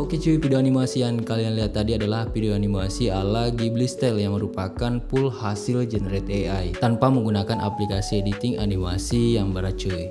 Oke cuy, video animasi yang kalian lihat tadi adalah video animasi ala Ghibli Style yang merupakan full hasil generate AI tanpa menggunakan aplikasi editing animasi yang berat cuy.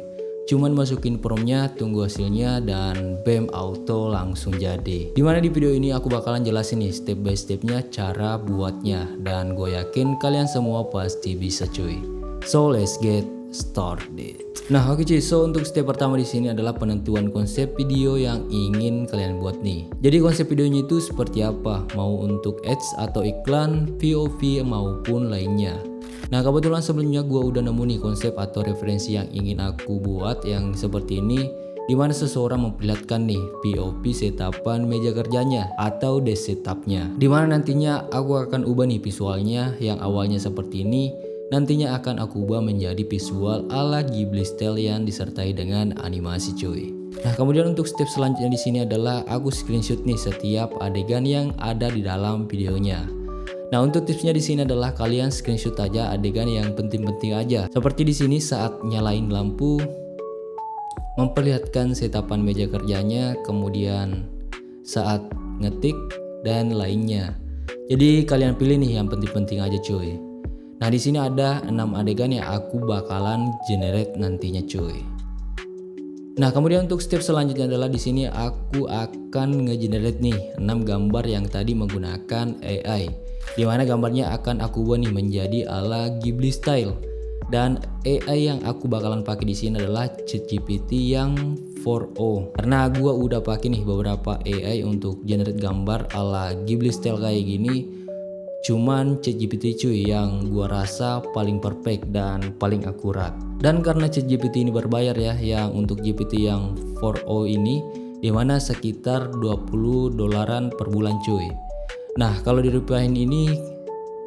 Cuman masukin promptnya, tunggu hasilnya, dan bam, auto langsung jadi. Dimana di video ini aku bakalan jelasin nih step by stepnya cara buatnya, dan gue yakin kalian semua pasti bisa cuy. So let's get started. Nah oke cuy, so untuk step pertama di sini adalah penentuan konsep video yang ingin kalian buat nih. Jadi konsep videonya itu seperti apa, mau untuk ads atau iklan, POV maupun lainnya. Nah kebetulan sebelumnya gue udah nemu nih konsep atau referensi yang ingin aku buat yang seperti ini, dimana seseorang memperlihatkan nih POV setapan meja kerjanya atau desk setupnya, dimana nantinya aku akan ubah nih visualnya yang awalnya seperti ini, nantinya akan aku ubah menjadi visual ala Ghibli Style yang disertai dengan animasi cuy. Nah kemudian untuk step selanjutnya di sini adalah aku screenshot nih setiap adegan yang ada di dalam videonya. Nah untuk tipsnya di sini adalah kalian screenshot aja adegan yang penting-penting aja. Seperti di sini saat nyalain lampu, memperlihatkan setapan meja kerjanya, kemudian saat ngetik dan lainnya. Jadi kalian pilih nih yang penting-penting aja cuy. Nah di sini ada 6 adegan yang aku bakalan generate nantinya cuy. Nah kemudian untuk step selanjutnya adalah di sini aku akan ngegenerate nih 6 gambar yang tadi menggunakan AI. Dimana gambarnya akan aku ubah nih menjadi ala Ghibli Style. Dan AI yang aku bakalan pakai di sini adalah ChatGPT yang 4o. Karena gua udah pakai nih beberapa AI untuk generate gambar ala Ghibli Style kayak gini. Cuman ChatGPT cuy yang gua rasa paling perfect dan paling akurat. Dan karena ChatGPT ini berbayar ya, yang untuk GPT yang 4o ini dimana sekitar $20 per bulan cuy. Nah kalau dirupiahin ini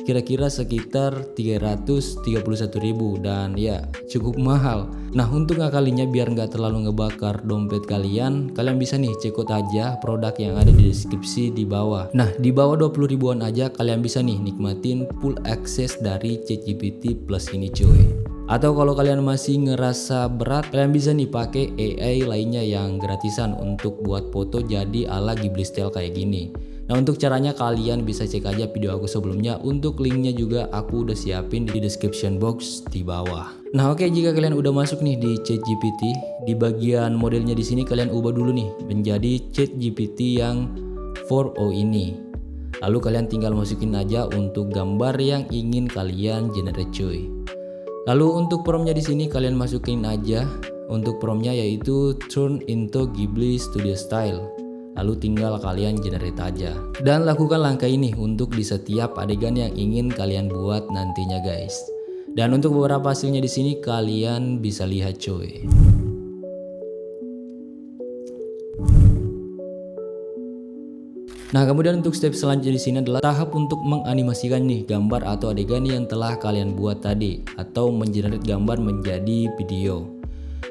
kira-kira sekitar 331.000 dan ya cukup mahal. Nah untuk ngakalinya biar nggak terlalu ngebakar dompet kalian bisa nih cek out aja produk yang ada di deskripsi di bawah. Nah di bawah 20 ribuan aja kalian bisa nih nikmatin full access dari ChatGPT Plus ini cuy. Atau kalau kalian masih ngerasa berat, kalian bisa nih pakai AI lainnya yang gratisan untuk buat foto jadi ala Ghibli Style kayak gini. Nah untuk caranya kalian bisa cek aja video aku sebelumnya, untuk linknya juga aku udah siapin di description box di bawah. Nah oke, jika kalian udah masuk nih di ChatGPT, di bagian modelnya di sini kalian ubah dulu nih menjadi ChatGPT yang 4o ini. Lalu kalian tinggal masukin aja untuk gambar yang ingin kalian generate cuy. Lalu untuk promptnya di sini kalian masukin aja untuk promptnya yaitu turn into Ghibli Studio Style. Lalu tinggal kalian generate aja. Dan lakukan langkah ini untuk di setiap adegan yang ingin kalian buat nantinya guys. Dan untuk beberapa hasilnya di sini kalian bisa lihat cuy. Nah kemudian untuk step selanjutnya di sini adalah tahap untuk menganimasikan nih gambar atau adegan yang telah kalian buat tadi atau mengenerate gambar menjadi video.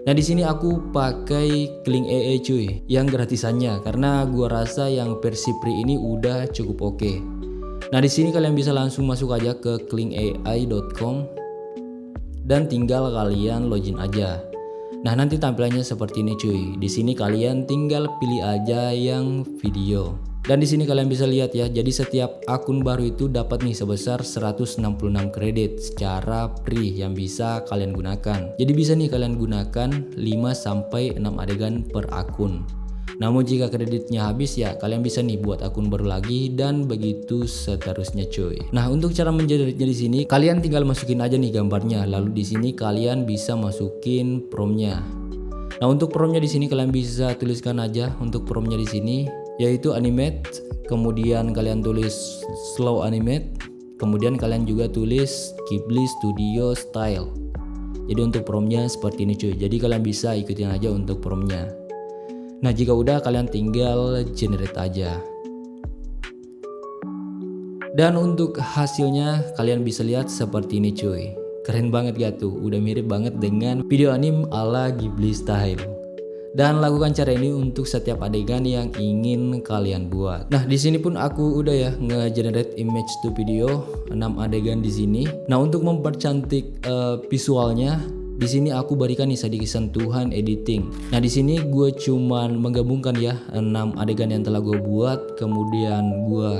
Nah di sini aku pakai Kling AI cuy yang gratisannya karena gua rasa yang versi free ini udah cukup oke. Nah di sini kalian bisa langsung masuk aja ke klingai.com dan tinggal kalian login aja. Nah nanti tampilannya seperti ini cuy. Di sini kalian tinggal pilih aja yang video. Dan di sini kalian bisa lihat ya, jadi setiap akun baru itu dapat nih sebesar 166 kredit secara free yang bisa kalian gunakan. Jadi bisa nih kalian gunakan 5 sampai 6 adegan per akun. Namun jika kreditnya habis ya kalian bisa nih buat akun baru lagi dan begitu seterusnya cuy. Nah untuk cara mengeneratenya di sini kalian tinggal masukin aja nih gambarnya, lalu di sini kalian bisa masukin promptnya. Nah untuk promptnya di sini kalian bisa tuliskan aja untuk promptnya di sini yaitu animate, kemudian kalian tulis slow animate, kemudian kalian juga tulis Ghibli Studio Style. Jadi untuk promptnya seperti ini cuy. Jadi kalian bisa ikutin aja untuk promptnya. Nah jika udah kalian tinggal generate aja. Dan untuk hasilnya kalian bisa lihat seperti ini cuy. Keren banget gak tuh? Udah mirip banget dengan video anime ala Ghibli Style. Dan lakukan cara ini untuk setiap adegan yang ingin kalian buat. Nah, di sini pun aku udah ya nge-generate image to video 6 adegan di sini. Nah, untuk mempercantik visualnya di sini aku berikan nih sedikit sentuhan editing. Nah, di sini gue cuman menggabungkan ya 6 adegan yang telah gue buat, kemudian gue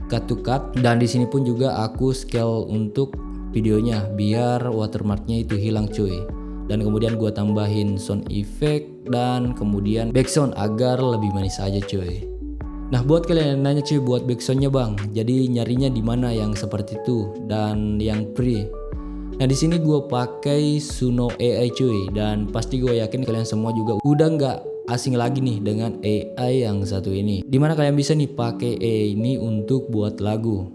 cut to cut, dan di sini pun juga aku scale untuk videonya biar watermarknya itu hilang cuy. Dan kemudian gue tambahin sound effect dan kemudian background agar lebih manis aja cuy. Nah, buat kalian yang nanya cuy buat backsoundnya bang, jadi nyarinya di mana yang seperti itu dan yang free. Nah, di sini gue pakai Suno AI cuy, dan pasti gue yakin kalian semua juga udah nggak asing lagi nih dengan AI yang satu ini. Dimana kalian bisa nih pakai AI ini untuk buat lagu,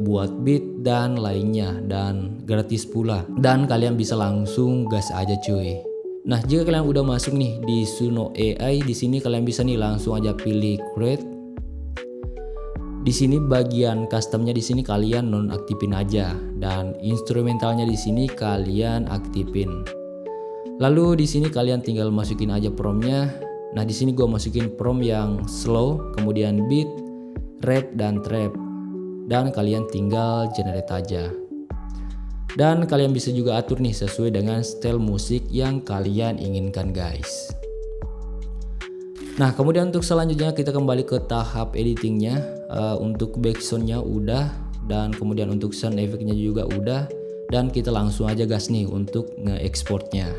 buat beat dan lainnya, dan gratis pula. Dan kalian bisa langsung gas aja cuy. Nah, jika kalian udah masuk nih di Suno AI, di sini kalian bisa nih langsung aja pilih create. Di sini bagian customnya di sini kalian nonaktifin aja, dan instrumentalnya di sini kalian aktifin. Lalu di sini kalian tinggal masukin aja promptnya. Nah, di sini gue masukin prompt yang slow, kemudian beat, rap dan trap, dan kalian tinggal generate aja. Dan kalian bisa juga atur nih sesuai dengan style musik yang kalian inginkan guys. Nah, kemudian untuk selanjutnya kita kembali ke tahap editingnya. Untuk backsoundnya udah, dan kemudian untuk sound effectnya juga udah, dan kita langsung aja gas nih untuk nge-exportnya.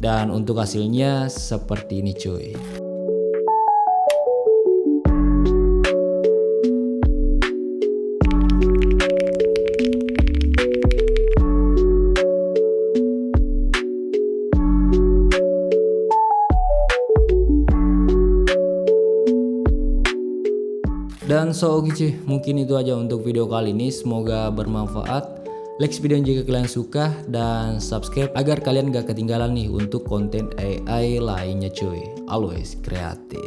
Dan untuk hasilnya seperti ini cuy. Dan so oke cuy, mungkin itu aja untuk video kali ini, semoga bermanfaat. Like video jika kalian suka, dan subscribe agar kalian gak ketinggalan nih untuk konten AI lainnya cuy. Always kreatif.